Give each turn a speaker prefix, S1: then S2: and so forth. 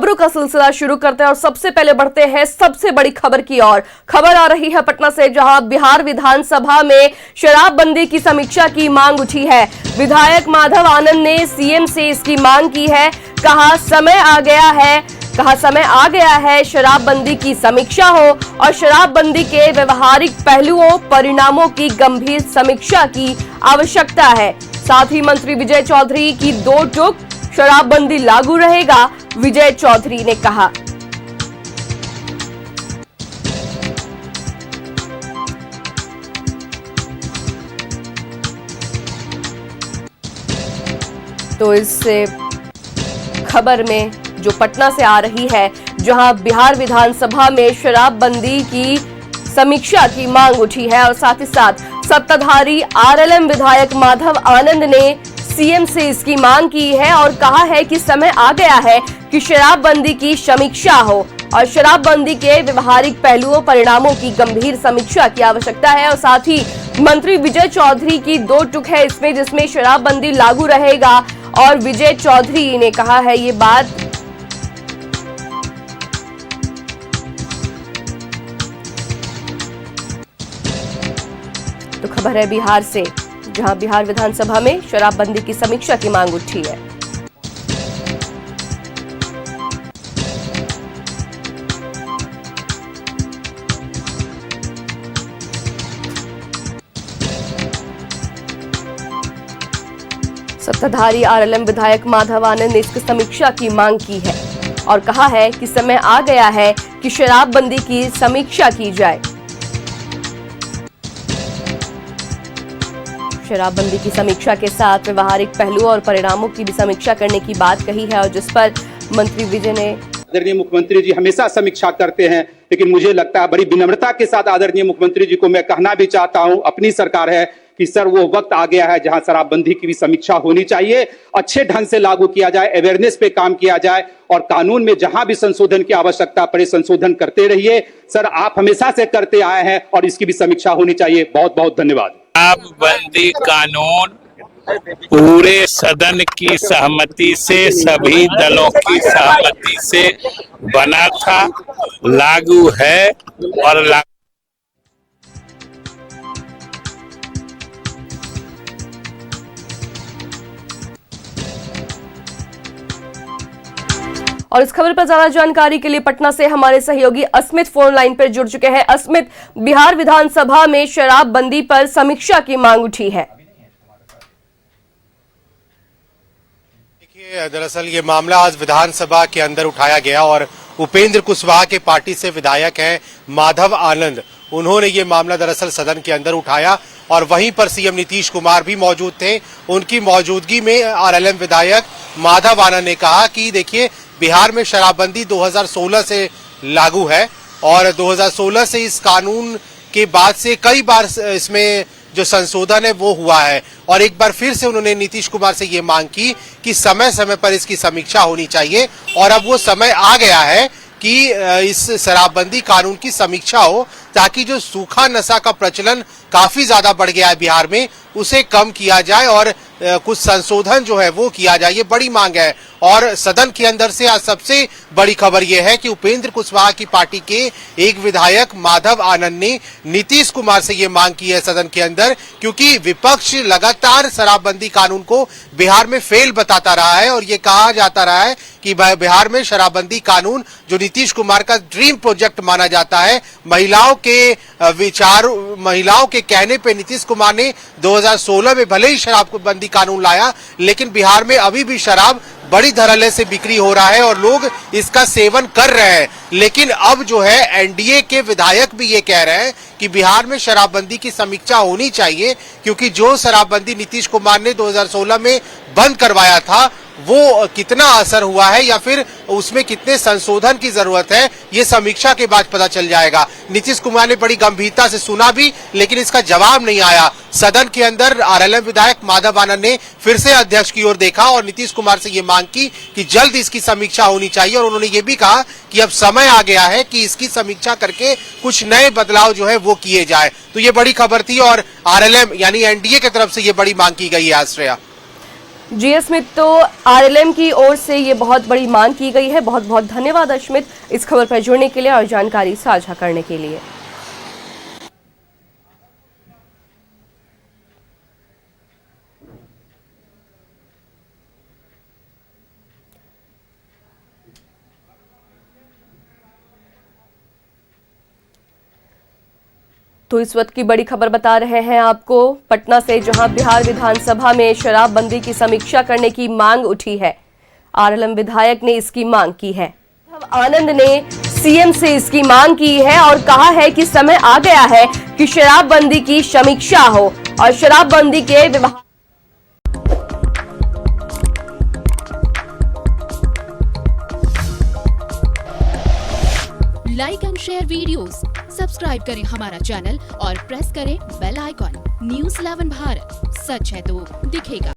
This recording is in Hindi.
S1: खबरों का सिलसिला शुरू करते हैं और सबसे पहले बढ़ते हैं सबसे बड़ी खबर की ओर। खबर आ रही है पटना से, जहां बिहार विधानसभा में शराबबंदी की समीक्षा की मांग उठी है। विधायक माधव आनंद ने सीएम से इसकी मांग की है। कहा समय आ गया है शराबबंदी की समीक्षा हो और शराबबंदी के व्यवहारिक पहलुओं परिणामों की गंभीर समीक्षा की आवश्यकता है। साथ ही मंत्री विजय चौधरी की दो टूक, शराबबंदी लागू रहेगा, विजय चौधरी ने कहा। तो इस खबर में जो पटना से आ रही है, जहां बिहार विधानसभा में शराबबंदी की समीक्षा की मांग उठी है और साथ ही साथ सत्ताधारी आरएलएम विधायक माधव आनंद ने सीएम से इसकी मांग की है और कहा है कि समय आ गया है कि शराबबंदी की समीक्षा हो और शराबबंदी के व्यवहारिक पहलुओं परिणामों की गंभीर समीक्षा की आवश्यकता है। और साथ ही मंत्री विजय चौधरी की दो टूक है इसमें, जिसमें शराबबंदी लागू रहेगा और विजय चौधरी ने कहा है ये बात। तो खबर है बिहार से, जहां बिहार विधानसभा में शराबबंदी की समीक्षा की मांग उठी है। सत्ताधारी आरएलएम विधायक माधव आनंद ने इसकी समीक्षा की मांग की है और कहा है कि समय आ गया है कि शराबबंदी की समीक्षा की जाए। शराबबंदी की समीक्षा के साथ व्यवहारिक पहलुओं और परिणामों की भी समीक्षा करने की बात कही है और जिस पर मंत्री विजय ने।
S2: आदरणीय मुख्यमंत्री जी हमेशा समीक्षा करते हैं, लेकिन मुझे लगता है बड़ी विनम्रता के साथ आदरणीय मुख्यमंत्री जी को मैं कहना भी चाहता हूं, अपनी सरकार है कि सर वो वक्त आ गया है जहां शराबबंदी की भी समीक्षा होनी चाहिए, अच्छे ढंग से लागू किया जाए, अवेयरनेस पे काम किया जाए और कानून में जहां भी संशोधन की आवश्यकता पड़े संशोधन करते रहिए। सर आप हमेशा से करते आए हैं और इसकी भी समीक्षा होनी चाहिए। बहुत बहुत धन्यवाद।
S3: शराबबंदी कानून पूरे सदन की सहमति से, सभी दलों की सहमति से बना था, लागू है और
S1: और इस खबर पर ज्यादा जानकारी के लिए पटना से हमारे सहयोगी अस्मित फोन लाइन पर जुड़ चुके हैं। अस्मित, बिहार विधानसभा में शराबबंदी पर समीक्षा की मांग उठी है।
S4: देखिए, दरअसल ये मामला आज विधानसभा के अंदर उठाया गया और उपेंद्र कुशवाहा के पार्टी से विधायक हैं माधव आनंद, उन्होंने ये मामला दरअसल सदन के अंदर उठाया और वहीं पर सीएम नीतीश कुमार भी मौजूद थे। उनकी मौजूदगी में आरएलएम विधायक माधव आनंद ने कहा कि देखिए, बिहार में शराबबंदी 2016 से लागू है और 2016 से इस कानून के बाद से कई बार इसमें जो संशोधन है वो हुआ है और एक बार फिर से उन्होंने नीतीश कुमार से ये मांग की कि समय समय पर इसकी समीक्षा होनी चाहिए और अब वो समय आ गया है कि इस शराबबंदी कानून की समीक्षा हो, ताकि जो सूखा नशा का प्रचलन काफी ज्यादा बढ़ गया है बिहार में, उसे कम किया जाए और कुछ संशोधन जो है वो किया जाए। ये बड़ी मांग है और सदन के अंदर से आज सबसे बड़ी खबर यह है कि उपेंद्र कुशवाहा की पार्टी के एक विधायक माधव आनंद ने नीतीश कुमार से ये मांग की है सदन के अंदर, क्योंकि विपक्ष लगातार शराबबंदी कानून को बिहार में फेल बताता रहा है और ये कहा जाता रहा है कि बिहार में शराबबंदी कानून जो नीतीश कुमार का ड्रीम प्रोजेक्ट माना जाता है, महिलाओं के विचार, महिलाओं के कहने पे नीतीश कुमार ने 2016 में भले ही शराबबंदी कानून लाया, लेकिन बिहार में अभी भी शराब बड़ी धड़ल्ले से बिक्री हो रहा है और लोग इसका सेवन कर रहे हैं। लेकिन अब जो है एनडीए के विधायक भी ये कह रहे हैं कि बिहार में शराबबंदी की समीक्षा होनी चाहिए, क्योंकि जो शराबबंदी नीतीश कुमार ने 2016 में बंद करवाया था वो कितना असर हुआ है या फिर उसमें कितने संशोधन की जरूरत है, ये समीक्षा के बाद पता चल जाएगा। नीतीश कुमार ने बड़ी गंभीरता से सुना भी, लेकिन इसका जवाब नहीं आया। सदन के अंदर आरएलएम विधायक माधव आनंद ने फिर से अध्यक्ष की ओर देखा और नीतीश कुमार से ये मांग की कि जल्द इसकी समीक्षा होनी चाहिए और उन्होंने ये भी कहा कि अब समय आ गया है कि इसकी समीक्षा करके कुछ नए बदलाव जो है वो किए जाए। तो ये बड़ी खबर थी और आरएलएम यानी एनडीए की तरफ से ये बड़ी मांग की गई है। आश्रया,
S1: जी स्मित, तो आरएलएम की ओर से ये बहुत बड़ी मांग की गई है। बहुत बहुत धन्यवाद अश्मित इस खबर पर जुड़ने के लिए और जानकारी साझा करने के लिए। तो इस वक्त की बड़ी खबर बता रहे हैं आपको पटना से, जहां बिहार विधानसभा में शराबबंदी की समीक्षा करने की मांग उठी है। आरएलएम विधायक ने इसकी मांग की है। आनंद ने सीएम से इसकी मांग की है और कहा है कि समय आ गया है कि शराबबंदी की समीक्षा हो और शराबबंदी के विभाग
S5: like and share videos, subscribe करें हमारा चैनल और प्रेस करें बेल आइकॉन। न्यूज़ 11 भारत, सच है तो दिखेगा।